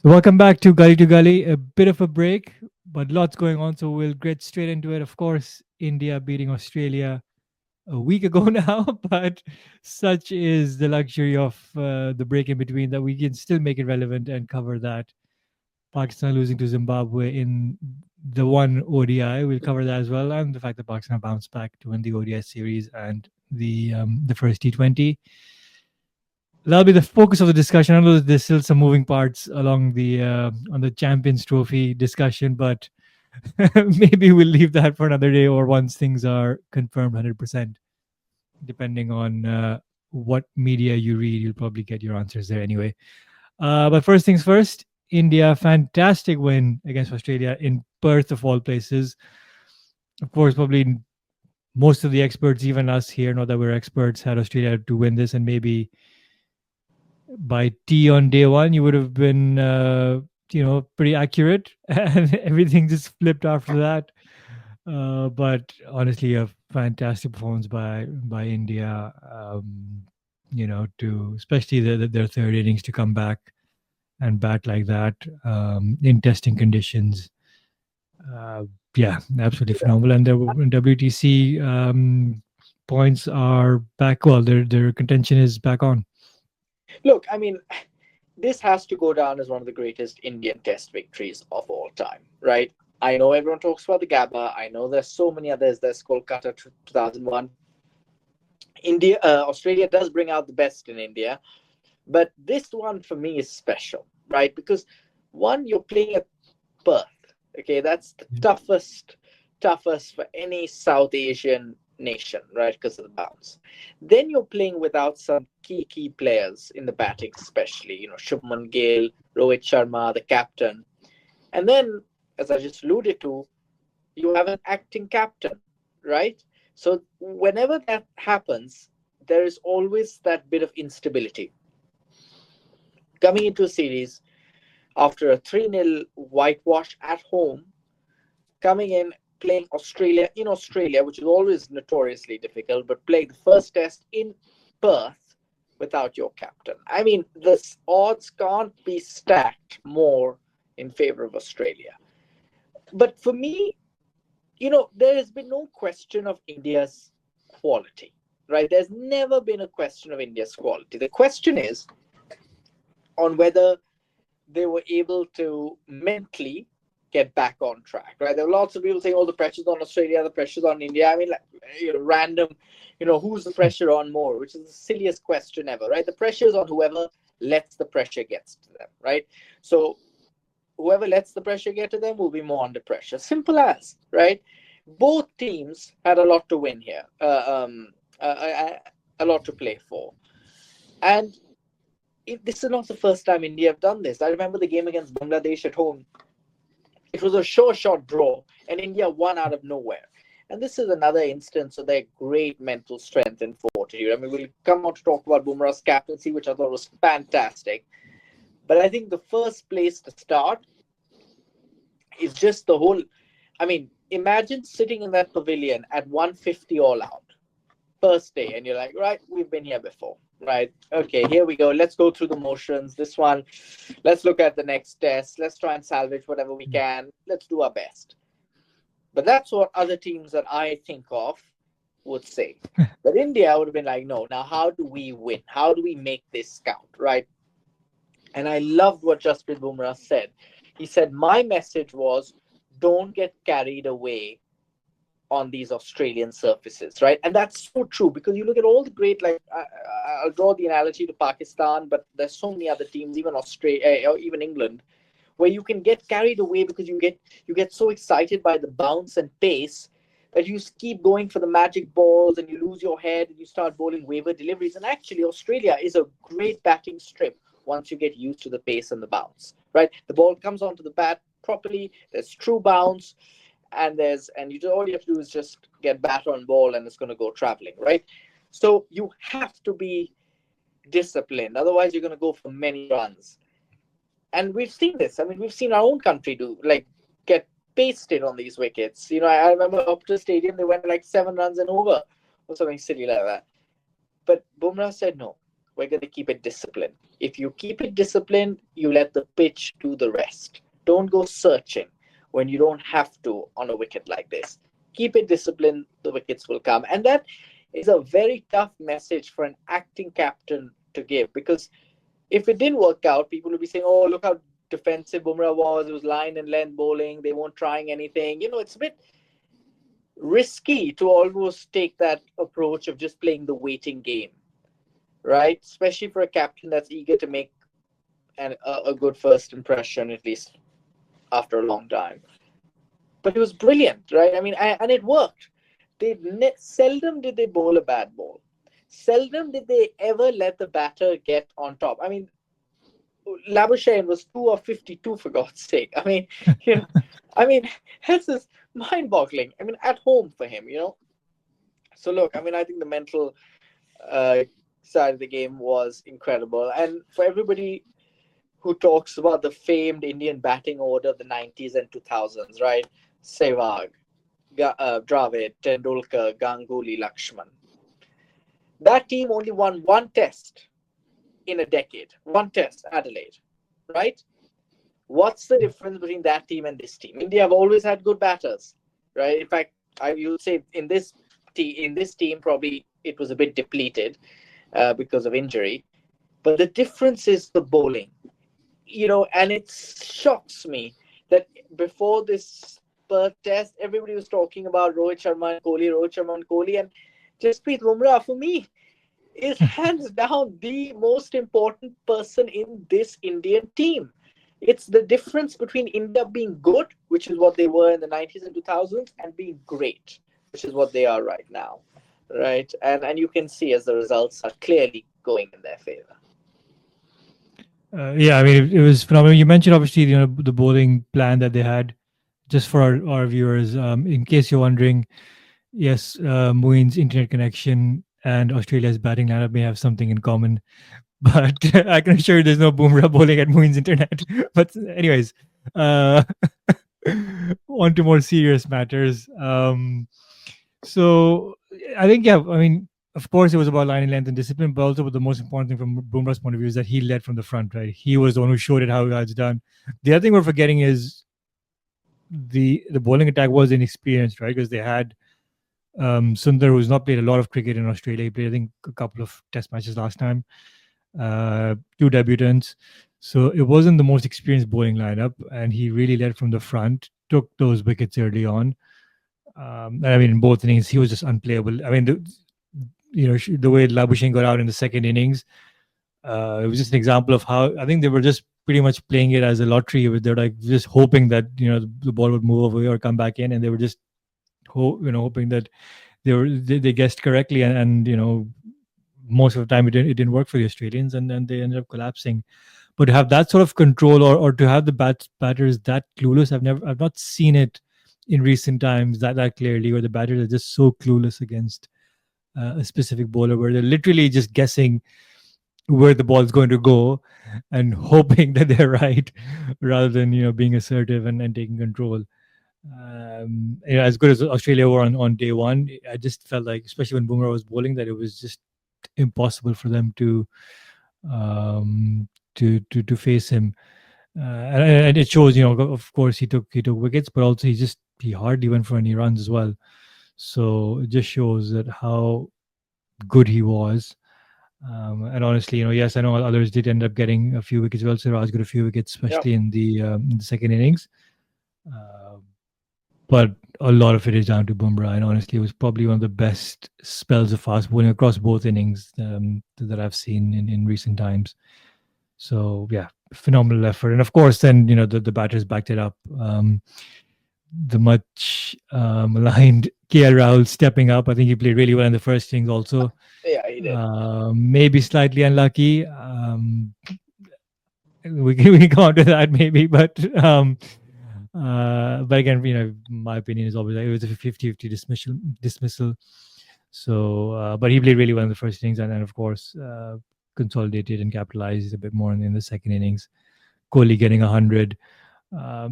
Welcome back to Gully to Gully. A bit of a break, but lots going on, so we'll get straight into it. Of course, India beating Australia a week ago now, but such is the luxury of the break in between that we can still make it relevant and cover that. Pakistan losing to Zimbabwe in the one ODI, we'll cover that as well, and the fact that Pakistan bounced back to win the ODI series and the first T20. That'll be the focus of the discussion. I know that there's still some moving parts along the on the Champions Trophy discussion, but maybe we'll leave that for another day or once things are confirmed 100%. Depending on what media you read, you'll probably get your answers there anyway. But first things first, India, fantastic win against Australia in Perth, of all places. Of course, probably most of the experts, even us here, not that we're experts, had Australia to win this, and maybe by T on day one, you would have been, pretty accurate, and everything just flipped after that. But honestly, a fantastic performance by India. To especially their third innings to come back and bat like that in testing conditions. Uh, yeah, absolutely phenomenal. And their WTC points are back. Well, their contention is back on. Look, I mean, this has to go down as one of the greatest Indian Test victories of all time, right? I know everyone talks about the Gabba. I know there's so many others. There's Kolkata 2001. Australia does bring out the best in India, but this one for me is special, right? Because one, you're playing at Perth. Okay, that's the toughest for any South Asian nation, right? Because of the bounce. Then you're playing without some key players in the batting, especially Shubman Gill, Rohit Sharma, the captain, and then as I just alluded to, you have an acting captain, right? So whenever that happens, there is always that bit of instability coming into a series after a 3-0 whitewash at home, coming in, playing Australia in Australia, which is always notoriously difficult, but playing the first test in Perth without your captain. I mean, the odds can't be stacked more in favor of Australia. But for me, there has been no question of India's quality, right? There's never been a question of India's quality. The question is on whether they were able to mentally get back on track, right? There were lots of people saying, "Oh, the pressure's on Australia, the pressure's on India." I mean, like, random, who's the pressure on more? Which is the silliest question ever, right? The pressure is on whoever lets the pressure gets to them, right? So whoever lets the pressure get to them will be more under pressure. Simple as, right? Both teams had a lot to win here, a lot to play for, and this is not the first time India have done this. I remember the game against Bangladesh at home. It was a sure shot draw, and India won out of nowhere. And this is another instance of their great mental strength and fortitude. I mean, we'll come on to talk about Bumrah's captaincy, which I thought was fantastic. But I think the first place to start is just the whole. I mean, imagine sitting in that pavilion at 150 all out, first day, and you're like, right, we've been here before, right? Okay, here we go. Let's go through the motions. This one, let's look at the next test. Let's try and salvage whatever we can. Let's do our best. But that's what other teams that I think of would say. But India would have been like, no, now how do we win? How do we make this count, right? And I loved what Jasprit Bumrah said. He said, my message was, don't get carried away on these Australian surfaces, right? And that's so true because you look at all the great, like I'll draw the analogy to Pakistan, but there's so many other teams, even Australia, or even England, where you can get carried away because you get so excited by the bounce and pace that you keep going for the magic balls and you lose your head and you start bowling waiver deliveries. And actually, Australia is a great batting strip once you get used to the pace and the bounce, right? The ball comes onto the bat properly. There's true bounce and all you have to do is just get bat on ball and it's going to go traveling, right? So you have to be disciplined, otherwise you're going to go for many runs. And we've seen this. I mean, we've seen our own country do, like, get pasted on these wickets. I remember Optus Stadium, they went like 7 runs and over or something silly like that. But Bumrah said no, we're going to keep it disciplined. If you keep it disciplined, you let the pitch do the rest. Don't go searching when you don't have to on a wicket like this. Keep it disciplined, the wickets will come. And that is a very tough message for an acting captain to give, because if it didn't work out, people would be saying, oh, look how defensive Bumrah was. It was line and length bowling. They weren't trying anything. It's a bit risky to almost take that approach of just playing the waiting game, right? Especially for a captain that's eager to make a good first impression, at least after a long time. But it was brilliant, right? I mean, and it worked. Seldom did they bowl a bad ball. Seldom did they ever let the batter get on top. I mean, Labuschagne was 2 of 52 for God's sake. I mean, you know, I mean, this is mind-boggling. I mean, at home for him. So look, I mean, I think the mental uh, side of the game was incredible, and for everybody who talks about the famed Indian batting order of the 90s and 2000s, right? Sehwag, Dravid, Tendulkar, Ganguly, Lakshman. That team only won one test in a decade. One test, Adelaide, right? What's the difference between that team and this team? India have always had good batters, right? In fact, I would say in this team probably it was a bit depleted because of injury. But the difference is the bowling, and it shocks me that before this Perth test, everybody was talking about Rohit Sharma and Kohli, and Jasprit Bumrah for me is hands down the most important person in this Indian team. It's the difference between India being good, which is what they were in the 90s and 2000s, and being great, which is what they are right now, right? And you can see as the results are clearly going in their favor. Yeah, I mean, it was phenomenal. You mentioned obviously, the bowling plan that they had. Just for our viewers, in case you're wondering, yes, Moeen's internet connection and Australia's batting lineup may have something in common, but I can assure you there's no Bumrah bowling at Moeen's internet. But anyways, uh, on to more serious matters. So I think, yeah, I mean, of course, it was about line and length and discipline, but also the most important thing from Bumrah's point of view is that he led from the front, right? He was the one who showed it how it's done. The other thing we're forgetting is the bowling attack was inexperienced, right? Because they had Sundar, who's not played a lot of cricket in Australia. He played, I think, a couple of test matches last time, two debutants. So it wasn't the most experienced bowling lineup, and he really led from the front, took those wickets early on. I mean, in both innings, he was just unplayable. I mean, the way Labuschagne got out in the second innings, it was just an example of how I think they were just pretty much playing it as a lottery. They're like just hoping that the ball would move away or come back in, and they were just hoping that they guessed correctly, and most of the time it didn't work for the Australians, and then they ended up collapsing. But to have that sort of control, or to have the batters that clueless, I've not seen it in recent times that clearly, where the batters are just so clueless against a specific bowler, where they're literally just guessing where the ball's going to go and hoping that they're right, rather than being assertive and taking control. As good as Australia were on day one, I just felt like, especially when Bumrah was bowling, that it was just impossible for them to face him. And it shows. Of course, he took wickets, but also he hardly went for any runs as well. So it just shows that how good he was. And honestly, yes, I know others did end up getting a few wickets. Well, Siraj got a few wickets, Yeah. especially in the second innings. Uh, but a lot of it is down to Bumrah. And honestly, it was probably one of the best spells of fast bowling across both innings that I've seen in recent times. So yeah, phenomenal effort. And of course, then the batters backed it up. The much maligned KL Rahul stepping up. I think he played really well in the first innings also. Yeah, he did. Maybe slightly unlucky. We can come on to that maybe, but again, my opinion is always like it was a 50-50 dismissal. So, but he played really well in the first innings, and then of course consolidated and capitalized a bit more in the second innings. Kohli getting 100.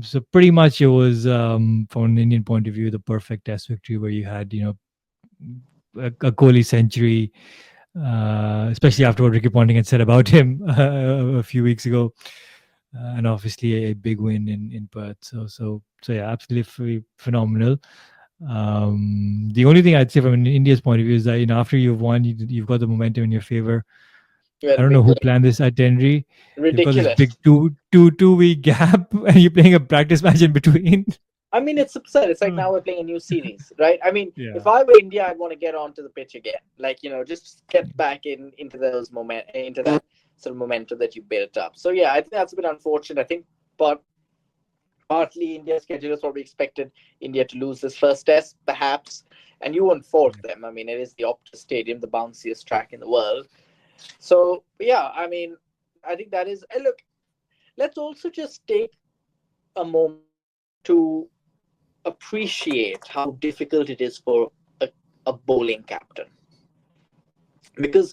So pretty much it was, from an Indian point of view, the perfect test victory, where you had a Kohli century, especially after what Ricky Ponting had said about him a few weeks ago, and obviously a big win in Perth. So yeah, absolutely phenomenal. The only thing I'd say from an India's point of view is that after you've won, you've got the momentum in your favor. Well, I don't know who planned this itinerary. They've got this big ridiculous. two week gap, and you're playing a practice match in between. I mean, it's absurd. It's like Uh, now we're playing a new series, right? I mean, if yeah. I were India, I'd want to get onto the pitch again. Like, just get back into those into that sort of momentum that you built up. So yeah, I think that's a bit unfortunate. I think, but partly India's schedule is probably expected India to lose this first test, perhaps, and you won't force them. I mean, it is the Optus Stadium, the bounciest track in the world. So yeah, I mean, I think that is. Look, let's also just take a moment to appreciate how difficult it is for a bowling captain. Because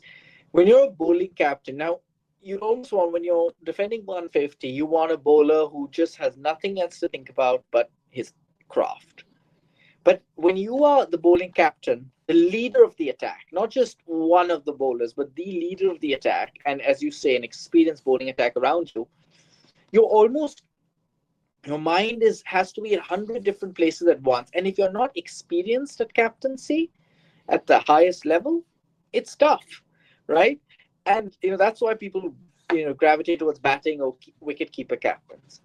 when you're a bowling captain, now you almost want, when you're defending 150, you want a bowler who just has nothing else to think about but his craft. But when you are the bowling captain, the leader of the attack, not just one of the bowlers, but the leader of the attack, and as you say, an experienced bowling attack around you, you're almost, your mind has to be at 100 different places at once. And if you're not experienced at captaincy at the highest level, it's tough, right? And that's why people gravitate towards batting or wicket keeper captains.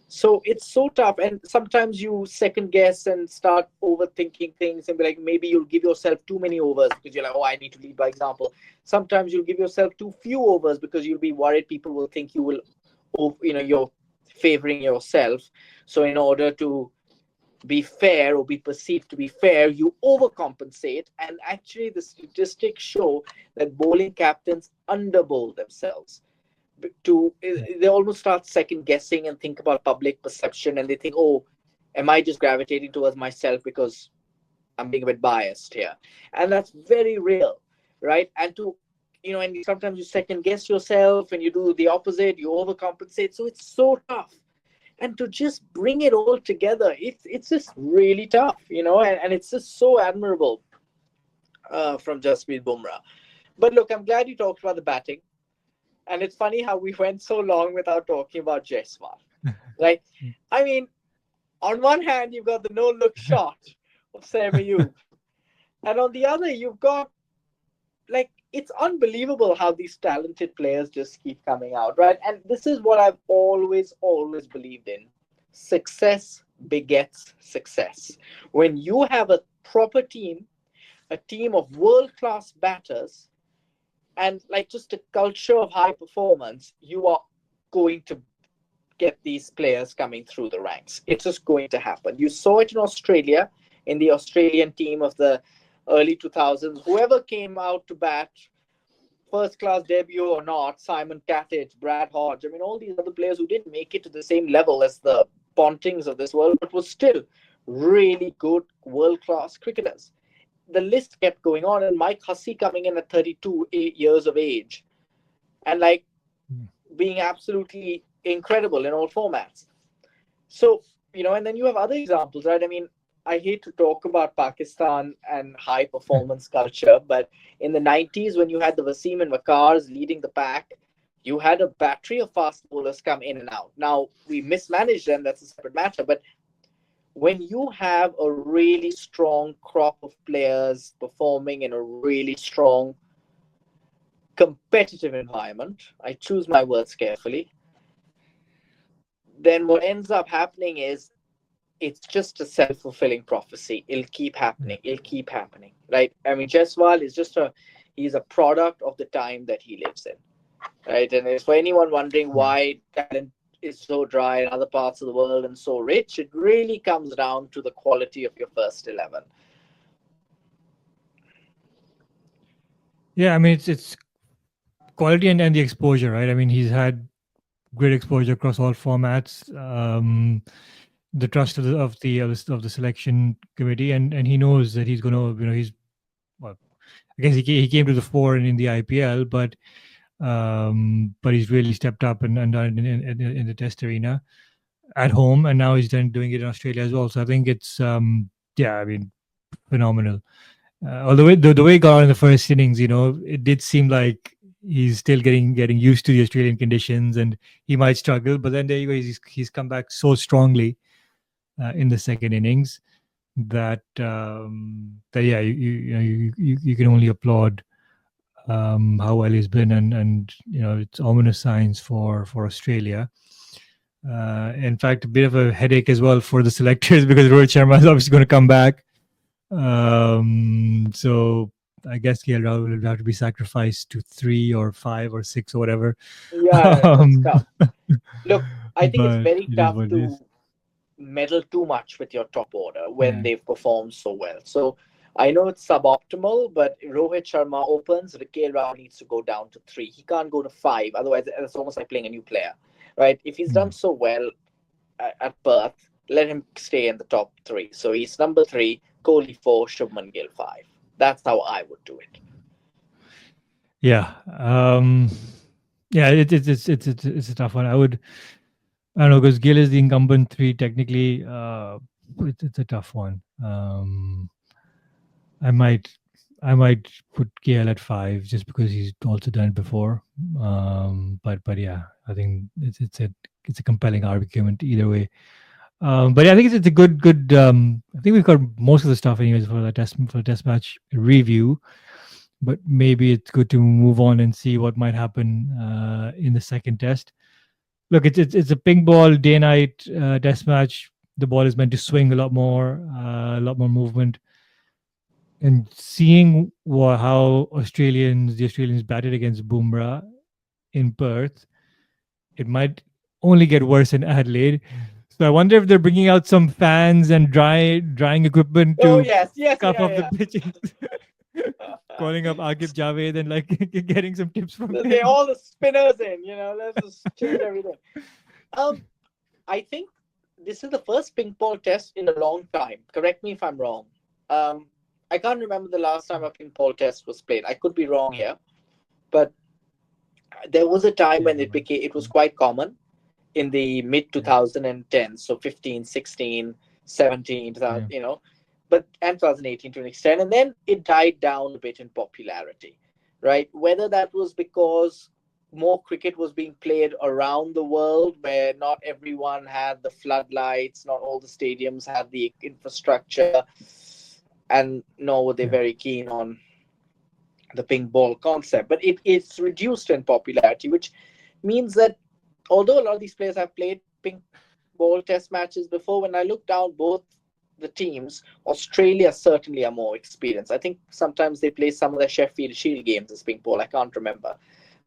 So it's so tough, and sometimes you second guess and start overthinking things and be like, maybe you'll give yourself too many overs because you're like, oh, I need to lead by example. Sometimes you'll give yourself too few overs because you'll be worried people will think you will, you're favoring yourself. So in order to be fair or be perceived to be fair, you overcompensate. And actually, the statistics show that bowling captains underbowl themselves. They almost start second guessing and think about public perception, and they think, oh, am I just gravitating towards myself because I'm being a bit biased here? And that's very real, right? And and sometimes you second guess yourself and you do the opposite, you overcompensate. So it's so tough, and to just bring it all together, it's just really tough, and it's just so admirable from Jasprit Bumrah. But look, I'm glad you talked about the batting, and it's funny how we went so long without talking about Jaiswal. Like, I mean, on one hand, you've got the no-look shot of Semayu, and on the other, you've got, like, it's unbelievable how these talented players just keep coming out, right? And this is what I've always believed in. Success begets success. When you have a proper team, a team of world-class batters, and like just a culture of high performance, you are going to get these players coming through the ranks. It's just going to happen. You saw it in Australia, in the Australian team of the early 2000s. Whoever came out to bat, first class debut or not, Simon Katich, Brad Hodge, I mean, all these other players who didn't make it to the same level as the Pontings of this world, but was still really good world class cricketers. The list kept going on, and Mike Hussey coming in at 32 years of age and like being absolutely incredible in all formats. So, and then you have other examples, right? I mean, I hate to talk about Pakistan and high performance culture, but in the 90s, when you had the Wasim and Waqars leading the pack, you had a battery of fast bowlers come in and out. Now, we mismanaged them, that's a separate matter, but when you have a really strong crop of players performing in a really strong competitive environment, I choose my words carefully, then what ends up happening is it's just a self-fulfilling prophecy. It'll keep happening. It'll keep happening, right? I mean, Jaiswal is he's a product of the time that he lives in, right? And it's for anyone wondering why talent is so dry in other parts of the world and so rich, it really comes down to the quality of your first 11. Yeah, I mean it's quality and the exposure, right? I mean he's had great exposure across all formats. The trust of the selection committee, and he knows that he's going to, he's, well, I guess he came to the fore in the IPL, but he's really stepped up and done it in the Test arena at home, and now he's then doing it in Australia as well. So I think it's yeah, I mean, phenomenal. Although the way he got on in the first innings, it did seem like he's still getting used to the Australian conditions, and he might struggle. But then there you go, he's come back so strongly in the second innings that yeah, you can only applaud how well he's been, and it's ominous signs for Australia. In fact, a bit of a headache as well for the selectors because Rohit Sharma is obviously going to come back. So I guess KL Rahul will have to be sacrificed to 3 or 5 or 6 or whatever. Yeah, it's Um, tough. Look, I think it's but very it is tough what it is. to meddle too much with your top order when Yeah. they've performed so well. So I know it's suboptimal, but if Rohit Sharma opens, KL Rahul needs to go down to 3. He can't go to 5. Otherwise, it's almost like playing a new player, right? If he's done Mm. so well at Perth, let him stay in the top 3. So he's number 3, Kohli 4, Shubman Gill 5. That's how I would do it. Yeah. Yeah. It's a tough one. I don't know because Gill is the incumbent 3 technically. It's a tough one. I might I might put KL at 5 just because he's also done it before. But yeah, I think it's a compelling argument either way. But yeah, I think it's a good. I think we've got most of the stuff anyways for the test match review. But maybe it's good to move on and see what might happen in the second test. Look, it's a pink ball day night test match. The ball is meant to swing a lot more movement, and seeing how the Australians batted against Bumrah in Perth, it might only get worse in Adelaide. So I wonder if they're bringing out some fans and drying equipment Oh, to yes, yes, scuff up the yeah, pitches. yeah. Calling up Akif Javed and like getting some tips from They him. all the spinners in, let's just change everything. Um, I think this is the first ping pong test in a long time. Correct me if I'm wrong. Um, I can't remember the last time a ping pong test was played. I could be wrong here, but there was a time Yeah, when you might. it was quite common in the mid Yeah, 2010s, so 15, 16, 17, yeah, but and 2018 to an extent, and then it died down a bit in popularity, right? Whether that was because more cricket was being played around the world, where not everyone had the floodlights, not all the stadiums had the infrastructure, and nor were they yeah, very keen on the ping ball concept. But it's reduced in popularity, which means that although a lot of these players have played ping ball test matches before, when I look down both the teams, Australia certainly are more experienced. I think sometimes they play some of their Sheffield Shield games as ping ball. I can't remember.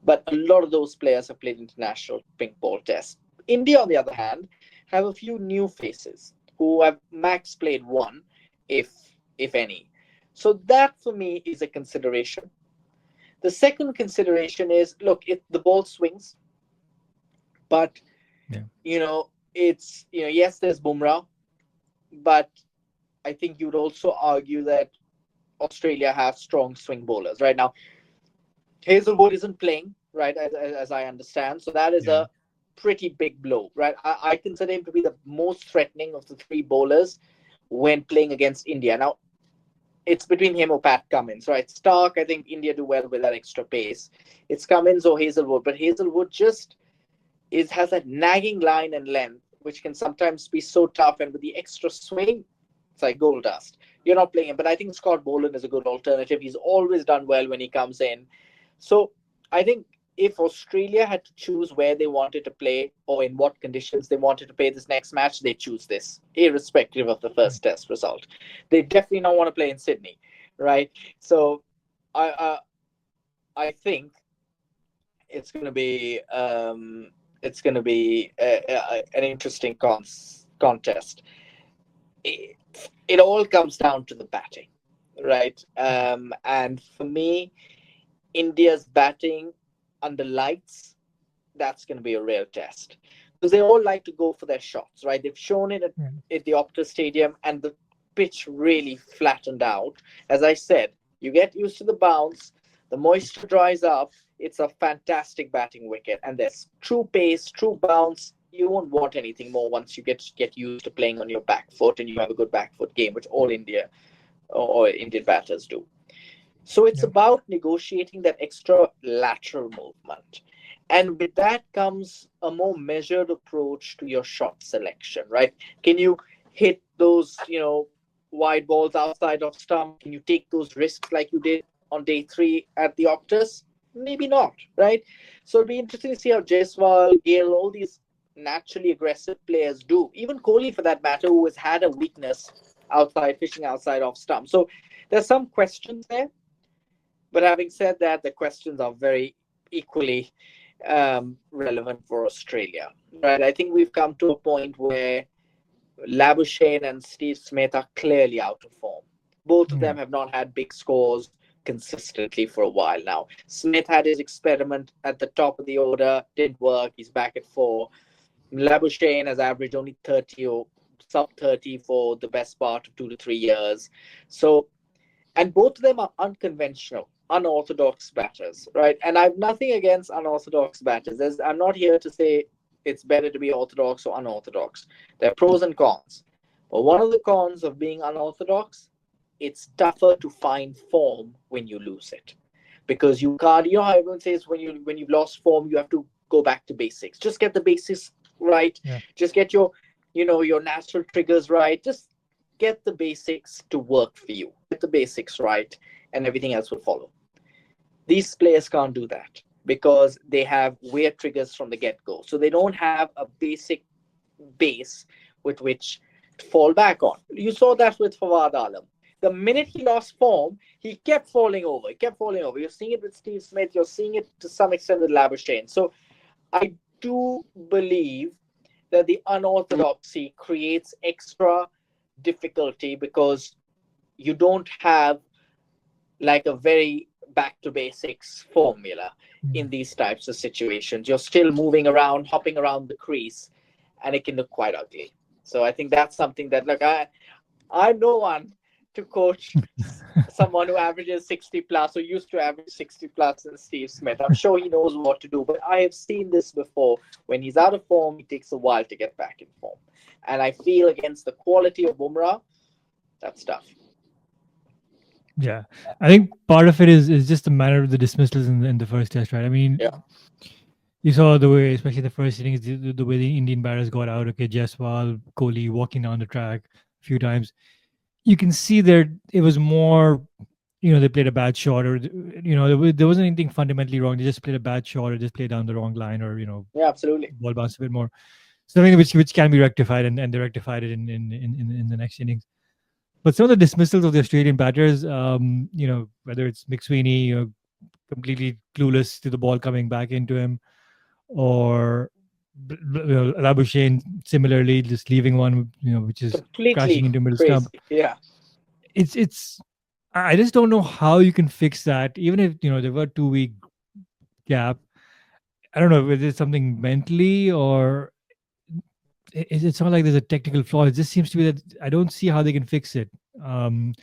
But a lot of those players have played international ping ball tests. India, on the other hand, have a few new faces who have max played one, if any. So that for me is a consideration. The second consideration is, look, if the ball swings, but yeah, it's yes, there's Bumrah, but I think you'd also argue that Australia have strong swing bowlers right now. Hazelwood isn't playing, right, as I understand, so that is yeah, a pretty big blow, right? I consider him to be the most threatening of the three bowlers when playing against India. Now, it's between him or Pat Cummins, right? Stark, I think India do well with that extra pace. It's Cummins or Hazelwood, but Hazelwood just has that nagging line and length, which can sometimes be so tough. And with the extra swing, it's like gold dust. You're not playing him, but I think Scott Boland is a good alternative. He's always done well when he comes in. So I think if Australia had to choose where they wanted to play or in what conditions they wanted to play this next match, they choose this, irrespective of the first test result. They definitely don't want to play in Sydney, right? So I I think it's going to be an interesting contest. It, it all comes down to the batting, right? And for me, India's batting under lights, that's going to be a real test because they all like to go for their shots, right? They've shown it yeah, at the Optus Stadium, and the pitch really flattened out. As I said, you get used to the bounce, the moisture dries up. It's a fantastic batting wicket, and there's true pace, true bounce. You won't want anything more once you get used to playing on your back foot and you have a good back foot game, which all India or Indian batters do. So it's Yeah. about negotiating that extra lateral movement. And with that comes a more measured approach to your shot selection, right? Can you hit those, wide balls outside of stump? Can you take those risks like you did on day three at the Optus? Maybe not, right? So it'll be interesting to see how Jaiswal, Gale, all these naturally aggressive players do. Even Kohli, for that matter, who has had a weakness outside, fishing outside off stump. So there's some questions there, but having said that, the questions are very equally relevant for Australia, right? I think we've come to a point where Labuschagne and Steve Smith are clearly out of form. Both of Yeah. them have not had big scores consistently for a while now. Smith had his experiment at the top of the order, didn't work. He's back at four. Labuschagne has averaged only 30 or sub 30 for the best part of 2 to 3 years. So, and both of them are unconventional, unorthodox batters, right? And I have nothing against unorthodox batters. I'm not here to say it's better to be orthodox or unorthodox. There are pros and cons. But one of the cons of being unorthodox, it's tougher to find form when you lose it. Because you can't, how everyone says when you've lost form, you have to go back to basics. Just get the basics right. Yeah. Just get your natural triggers right. Just get the basics to work for you. Get the basics right, and everything else will follow. These players can't do that because they have weird triggers from the get go. So they don't have a basic base with which to fall back on. You saw that with Fawad Alam. The minute he lost form, he kept falling over. He kept falling over. You're seeing it with Steve Smith. You're seeing it to some extent with Labuschagne. So I do believe that the unorthodoxy creates extra difficulty because you don't have like a very back to basics formula in Mm. these types of situations. You're still moving around, hopping around the crease, and it can look quite ugly. So I think that's something that, like, I'm no one to coach someone who averages 60 plus or used to average 60 plus in Steve Smith. I'm sure he knows what to do, but I have seen this before. When he's out of form, it takes a while to get back in form. And I feel against the quality of Bumrah, that's tough. Yeah, I think part of it is just the manner of the dismissals in the first test, right? I mean, Yeah, you saw the way, especially the first innings, the way the Indian batters got out. Okay, Jaiswal, Kohli walking down the track a few times. You can see that it was more, they played a bad shot, or there wasn't anything fundamentally wrong. They just played a bad shot, or just played down the wrong line, or yeah, absolutely. ball bounced a bit more. Something which can be rectified, and they rectified it in the next innings. But some of the dismissals of the Australian batters, whether it's McSweeney, completely clueless to the ball coming back into him, or Labuschagne similarly just leaving one, which is crashing Completely into middle stump. crazy. Yeah. It's I just don't know how you can fix that, even if there were 2 week gap. I don't know whether it's something mentally, or it's not like there's a technical flaw. It just seems to be that I don't see how they can fix it. Um,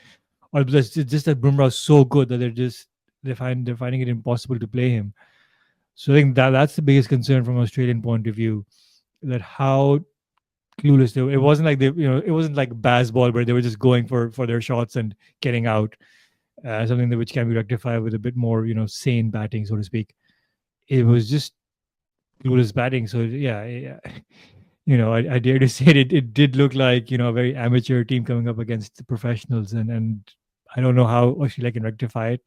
or it's just that Bumrah is so good that they're finding it impossible to play him. So I think that's the biggest concern from an Australian point of view. That how clueless they were. It wasn't like it wasn't like baseball where they were just going for their shots and getting out. Something that which can be rectified with a bit more sane batting, so to speak. It was just clueless batting. So yeah, I dare to say it did look like a very amateur team coming up against the professionals, and I don't know how Australia can rectify it.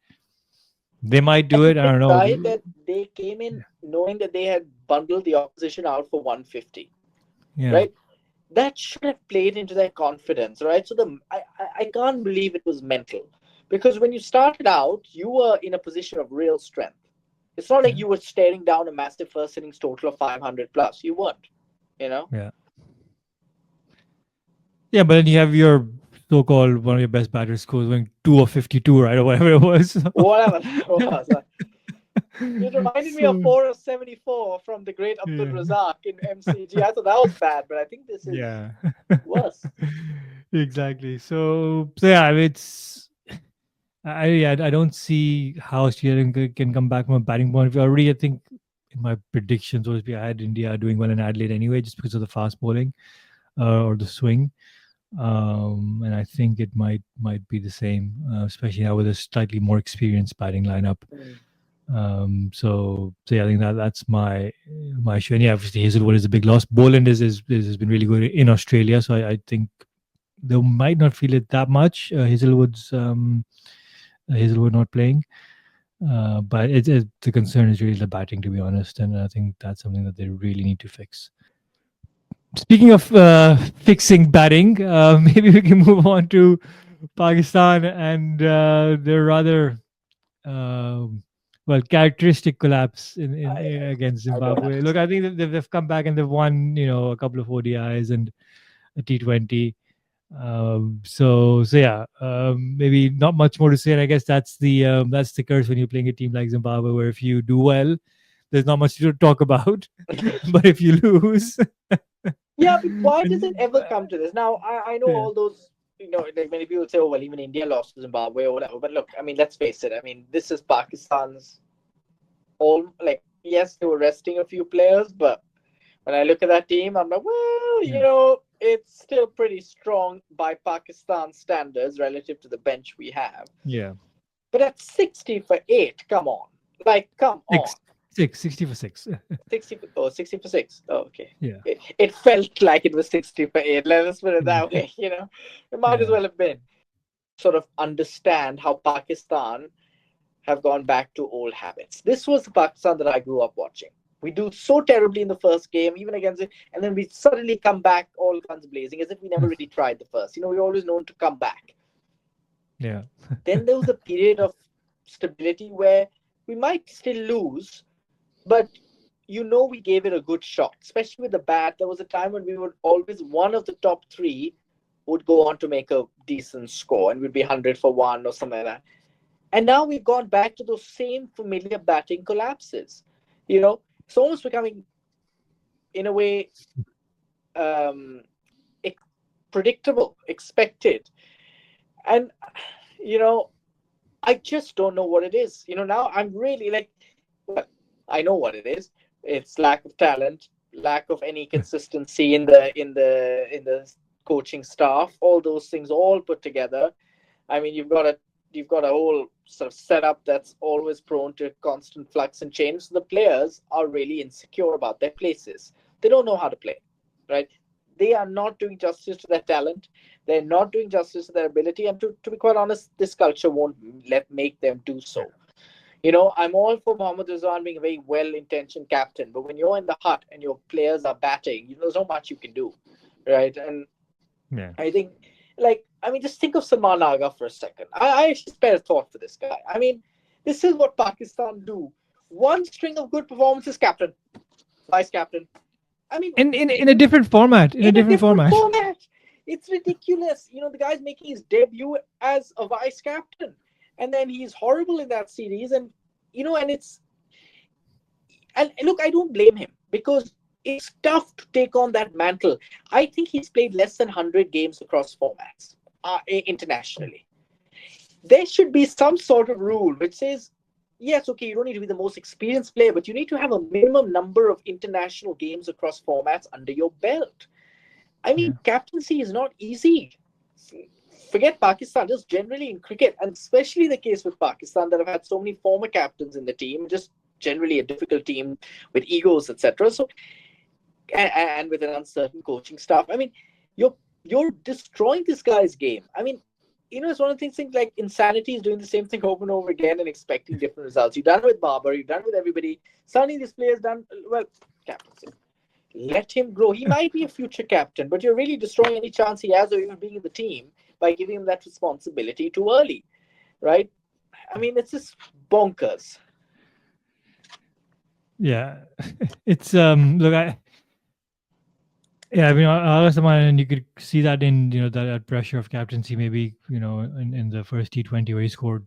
They might I do think it. I they don't tried know. that. They came in knowing that they had bundled the opposition out for 150, Yeah, right? That should have played into their confidence, right? So I can't believe it was mental, because when you started out, you were in a position of real strength. It's not like yeah, you were staring down a massive first innings total of 500 plus. You weren't, you know. yeah, yeah. But then you have your so-called one of your best batters scores going 2 of 52, right, or whatever it was. Whatever that was. It reminded me of So 4 of 74 from the great Abdul yeah, Razak in MCG. I thought that was bad, but I think this is yeah, worse. exactly. So yeah, I mean, I don't see how Australia can come back from a batting point of view. Already, I think in my predictions, obviously, I had India doing well in Adelaide anyway, just because of the fast bowling or the swing. And I think it might be the same, especially now with a slightly more experienced batting lineup. Mm. So yeah, I think that's my issue. And yeah, obviously Hazelwood is a big loss. Boland has been really good in Australia, so I think they might not feel it that much. Hazelwood not playing, but the concern is really the batting, to be honest, and I think that's something that they really need to fix. Speaking of fixing batting, maybe we can move on to Pakistan and their rather characteristic collapse against I don't Zimbabwe. Look, I understand. think that they've come back and they've won, a couple of ODIs and a T20. So yeah, maybe not much more to say. And I guess that's the curse when you're playing a team like Zimbabwe, where if you do well, there's not much to talk about. But if you lose, Yeah, but why does it and, ever come to this? Now, I know yeah, all those, like many people say, oh, well, even India lost to Zimbabwe or whatever. But look, I mean, let's face it. I mean, this is Pakistan's like, yes, they were resting a few players, but when I look at that team, I'm like, well, yeah, it's still pretty strong by Pakistan standards relative to the bench we have. yeah. But at 60 for 8, come on. Like, come on. Six, six, 60 for six. 60 for 6. Oh, okay. Yeah, It felt like it was 60 for 8. Let us put it that way. It might as yeah, well have been. Sort of understand how Pakistan have gone back to old habits. This was the Pakistan that I grew up watching. We do so terribly in the first game, even against it, and then we suddenly come back all guns blazing as if we never really tried the first. We're always known to come back. yeah, Then there was a period of stability where we might still lose, but we gave it a good shot, especially with the bat. There was a time when we would always, one of the top three would go on to make a decent score and we'd be 100 for one or something like that. And now we've gone back to those same familiar batting collapses. It's almost becoming, in a way, um, predictable, expected. And, you know, I just don't know what it is. Now I'm really like, well, I know what it is. It's lack of talent, lack of any consistency in the coaching staff, all those things all put together. I mean, you've got a whole sort of setup that's always prone to constant flux and change. So the players are really insecure about their places. They don't know how to play, right? They are not doing justice to their talent. They're not doing justice to their ability. And to be quite honest, this culture won't make them do so. I'm all for Mohammad Rizwan being a very well-intentioned captain, but when you're in the hut and your players are batting, there's not much you can do, right? And yeah. I think, just think of Salman Aga for a second. I actually spare a thought for this guy. I mean, this is what Pakistan do. One string of good performances, captain, vice captain. I mean, In a different format. In a in a different different format. format. It's ridiculous. The guy's making his debut as a vice captain, and then he's horrible in that series. And and look, I don't blame him because it's tough to take on that mantle. I think he's played less than 100 games across formats internationally. There should be some sort of rule which says, yes, okay, you don't need to be the most experienced player, but you need to have a minimum number of international games across formats under your belt. I Yeah, mean, captaincy is not easy. Forget Pakistan, just generally in cricket, and especially the case with Pakistan that have had so many former captains in the team, just generally a difficult team with egos, etc. So, and with an uncertain coaching staff. I mean, you're destroying this guy's game. I mean, it's one of the things like insanity is doing the same thing over and over again and expecting different results. You've done it with Barber, you've done it with everybody. Suddenly, this player's done well. Captaincy. Let him grow. He might be a future captain, but you're really destroying any chance he has of even being in the team by giving him that responsibility too early, right? I mean, it's just bonkers. yeah. It's look, I mean, August and you could see that in that pressure of captaincy, maybe in the first T20 where he scored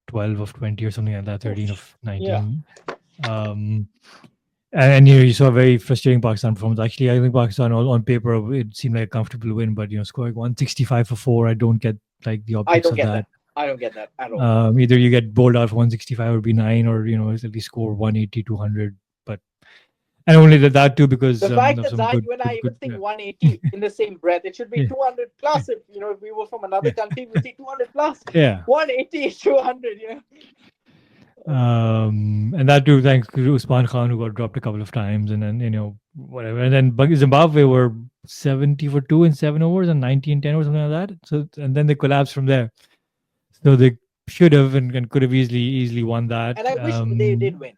12 of 20 or something like that, 13 of Yeah. 19. Um, and you saw a very frustrating Pakistan performance. Actually, I think Pakistan on paper it seemed like a comfortable win, but scoring 165 for four, I don't get like the I optics don't of get that. that. I don't get that at all. Either you get bowled out for 165 or be nine, or at least score 180, 200. But and only that too because The fact of that some Zai, you and I even think yeah 180 in the same breath, it should be yeah 200 plus. If if we were from another yeah country, we'd say 200 plus. yeah. 180 is 200. And that too thanks to Usman Khan who got dropped a couple of times, and then whatever, and then Zimbabwe were 70 for 2 in 7 overs and 90 in 10 or something like that. So and then they collapsed from there. So they should have and could have easily won that. And I wish they did win.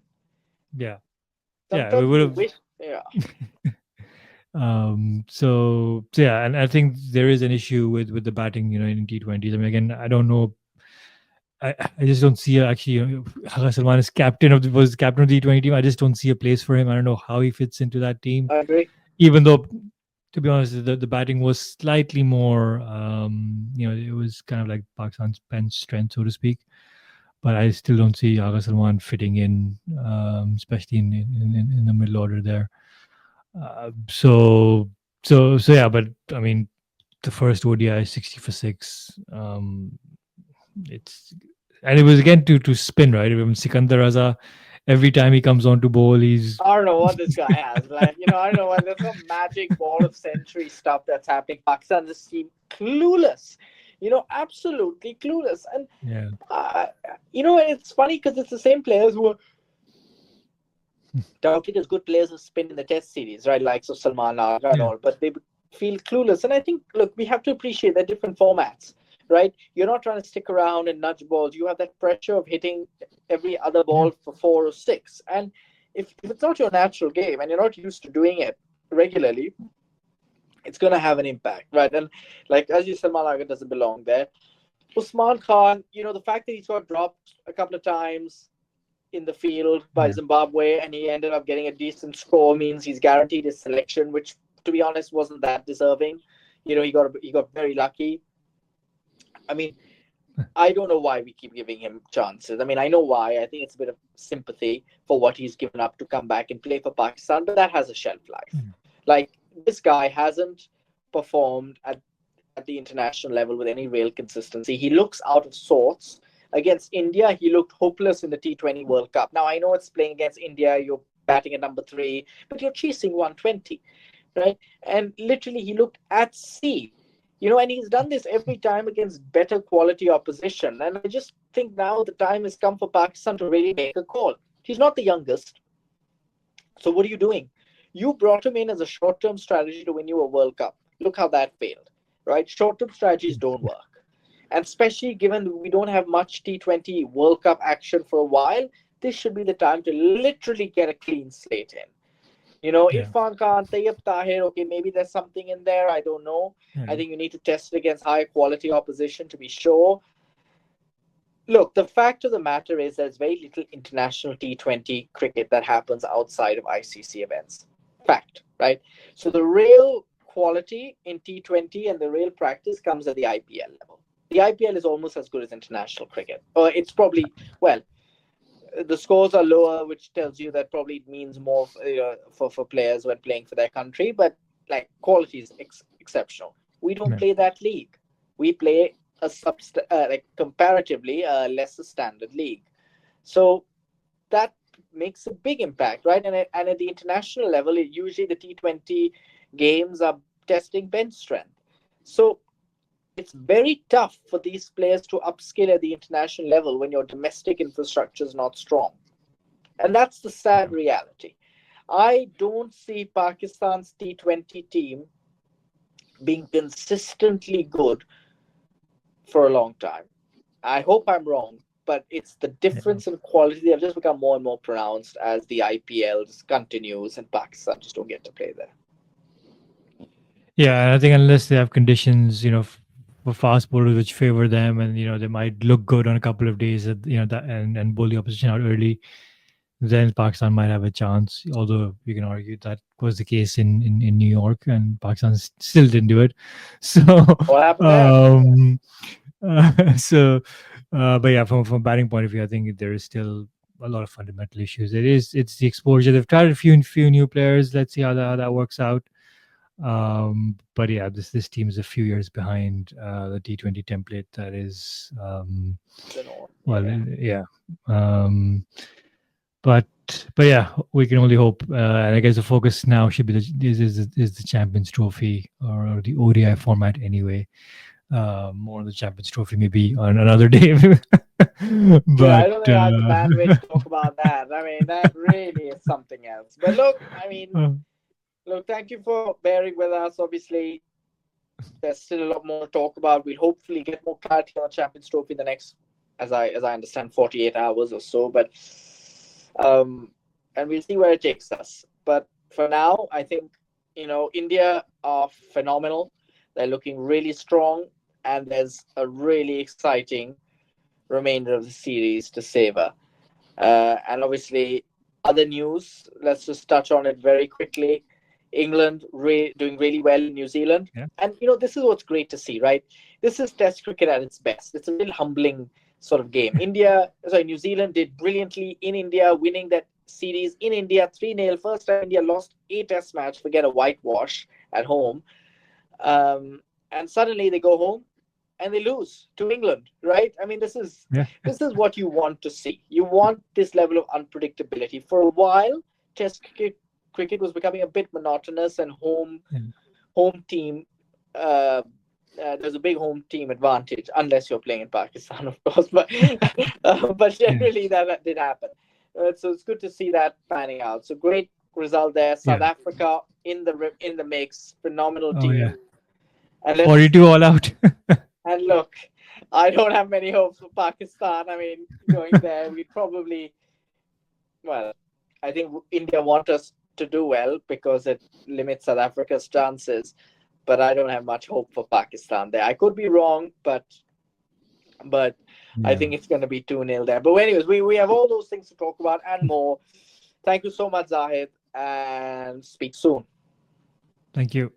Yeah, yeah, we Sometimes would you have. wish, yeah, So yeah, and I think there is an issue with the batting, in T20s. I mean, again, I don't know. I just don't see actually. Haga Salman is was captain of the T20 team. I just don't see a place for him. I don't know how he fits into that team. I agree. Even though, to be honest, the batting was slightly more. It was kind of like Pakistan's bench strength, so to speak. But I still don't see Haga Salman fitting in, especially in the middle order there. Uh, so so yeah, but I mean, the first ODI 60 for six. It's and it was again to spin right. Even Sikandar Raza, every time he comes on to bowl, he's I don't know what this guy has. Like, I don't know what there's some magic ball of century stuff that's happening. Pakistan just seem clueless. Absolutely clueless. And yeah it's funny because it's the same players who are touted as good players who spin in the Test series, right? Like so Salman Aga and yeah all, but they feel clueless. And I think, look, we have to appreciate the different formats, right? You're not trying to stick around and nudge balls. You have that pressure of hitting every other yeah ball for 4 or 6. And if it's not your natural game and you're not used to doing it regularly, it's going to have an impact, right? And like as you said, Malaga doesn't belong there. Usman Khan, the fact that he's got dropped a couple of times in the field by yeah Zimbabwe and he ended up getting a decent score means he's guaranteed his selection, which to be honest wasn't that deserving. He got very lucky. I mean, I don't know why we keep giving him chances. I mean, I know why. I think it's a bit of sympathy for what he's given up to come back and play for Pakistan, but that has a shelf life. mm, Like, this guy hasn't performed at the international level with any real consistency. He looks out of sorts. Against India, he looked hopeless in the T20 World Cup. Now, I know it's playing against India, you're batting at number 3, but you're chasing 120, right? And literally, he looked at sea. And he's done this every time against better quality opposition. And I just think now the time has come for Pakistan to really make a call. He's not the youngest. So what are you doing? You brought him in as a short-term strategy to win you a World Cup. Look how that failed, right? Short-term strategies don't work. And especially given we don't have much T20 World Cup action for a while, this should be the time to literally get a clean slate in. yeah Irfan Khan, Tayyip Tahir, okay, maybe there's something in there. I don't know. yeah I think you need to test it against high quality opposition to be sure. Look, the fact of the matter is there's very little international T20 cricket that happens outside of ICC events. Fact, right? So the real quality in T20 and the real practice comes at the IPL level. The IPL is almost as good as international cricket. Or it's probably, well, the scores are lower, which tells you that probably it means more for players when playing for their country. But like quality is exceptional. We don't yeah play that league. We play like comparatively a lesser standard league. So that makes a big impact, right? And at the international level, usually the T20 games are testing bench strength. So it's very tough for these players to upskill at the international level when your domestic infrastructure is not strong. And that's the sad reality. I don't see Pakistan's T20 team being consistently good for a long time. I hope I'm wrong, but it's the yeah difference in quality. They've just become more and more pronounced as the IPL just continues and Pakistan just don't get to play there. yeah. And I think unless they have conditions, for fast bowlers which favor them, and they might look good on a couple of days, that and bowl the opposition out early, then Pakistan might have a chance. Although you can argue that was the case in New York, and Pakistan still didn't do it. So, What happened there? um, so, but yeah, from a batting point of view, I think there is still a lot of fundamental issues. It's the exposure. They've tried a few new players. Let's see how that works out. But yeah, this team is a few years behind the T20 template. That is, The norm. well, Yeah. yeah. Um, but but yeah, we can only hope. And I guess the focus now should be is the Champions Trophy, or the ODI format anyway. More on the Champions Trophy maybe on another day. Dude, I But don't think I have the bandwidth to talk about that. I mean, that really is something else. But look, I mean, uh, look, thank you for bearing with us. Obviously, there's still a lot more to talk about. We'll hopefully get more clarity on the Champions Trophy in the next, as I understand, 48 hours or so. But and we'll see where it takes us. But for now, I think India are phenomenal. They're looking really strong, and there's a really exciting remainder of the series to savor. And obviously, other news. Let's just touch on it very quickly. England doing really well in New Zealand. yeah, And, this is what's great to see, right? This is Test cricket at its best. It's a real humbling sort of game. New Zealand did brilliantly in India, winning that series in India 3-0. First time India lost a Test match, forget a whitewash at home. And suddenly they go home and they lose to England, right? I mean, yeah, this is what you want to see. You want this level of unpredictability. For a while, Test cricket was becoming a bit monotonous, and yeah, home team. There's a big home team advantage, unless you're playing in Pakistan, of course. But yeah, generally that did happen. So it's good to see that panning out. So great result there. South yeah. Africa in the mix, phenomenal Oh yeah, team. And let's 42 all out. and look, I don't have many hopes for Pakistan. I mean, going there, we probably, well, I think India want us to do well because it limits South Africa's chances. But I don't have much hope for Pakistan there. I could be wrong, but I Yeah. think it's going to be 2-0 there. But anyways, we have all those things to talk about and more. Thank you so much, Zahid, and speak soon. Thank you.